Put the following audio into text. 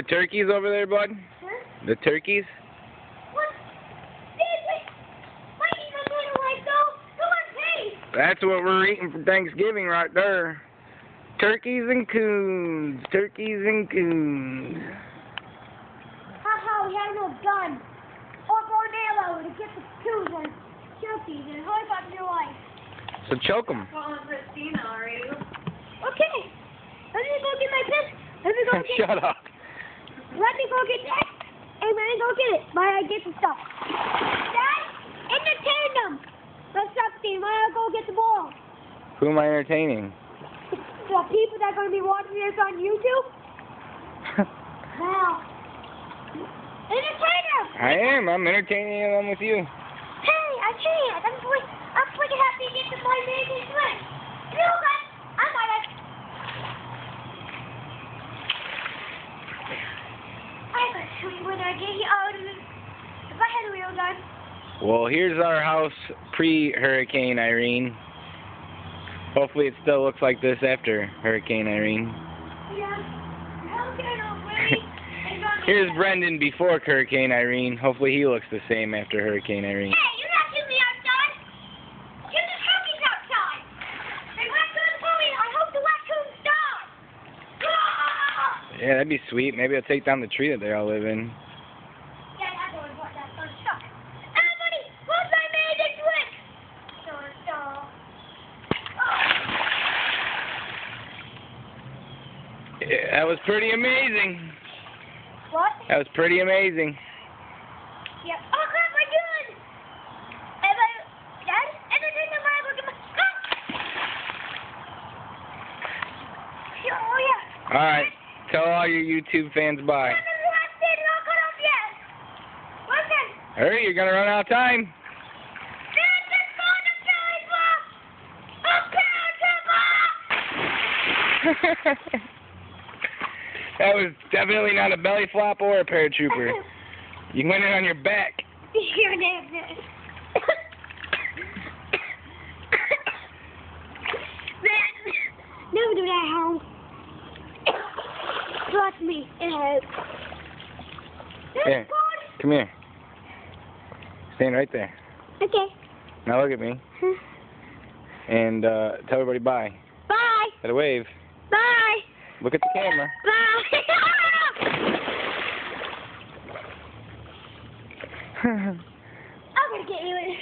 turkeys over there, bud? Huh? The turkeys? What? Why are you going to let go? Come on, please. That's what we're eating for Thanksgiving right there. Turkeys and coons. Turkeys and coons. Haha, we have no gun. Or arrow to get the coons and turkeys and hold on to your life. So choke them. Calling Christina, are you? Okay. Let me go get my pistol. Let me go get Shut up. Let me go get that. And let me go get it. While I get the stuff. Dad, entertain them. Let's stop seeing. While I go get the ball. Who am I entertaining? The people that are going to be watching this on YouTube? Now. Entertain them. I am. I'm entertaining them with you. Hey, I can't. I'm freaking happy to get to my amazing swing. You know what? I'm on it. I have a swing when I get here. If I had a real gun. Well, here's our house pre-Hurricane Irene. Hopefully it still looks like this after Hurricane Irene. Yeah. Here's Brendan before Hurricane Irene. Hopefully he looks the same after Hurricane Irene. Hey, you're not shooting me outside. Shoot the turkeys outside. The raccoons hurry. I hope the raccoons die. Yeah, that'd be sweet. Maybe I'll take down the tree that they all live in. Yeah, that's what I want that first shot. Everybody, what's my magic trick? Yeah, that was pretty amazing. What? That was pretty amazing. Yeah. Oh crap, my gun! Dad, entertain the man. Look at my. Oh yeah. All right. Tell all your YouTube fans bye. Hurry, you're going to run out of time. That was definitely not a belly flop or a paratrooper. You went in on your back. Your name is. Never do that at home. Trust me, it helps. Here, come here. Stand right there. Okay. Now look at me. And tell everybody bye. Bye. At a wave. Bye. Look at the camera. Bye. I'm gonna get you in.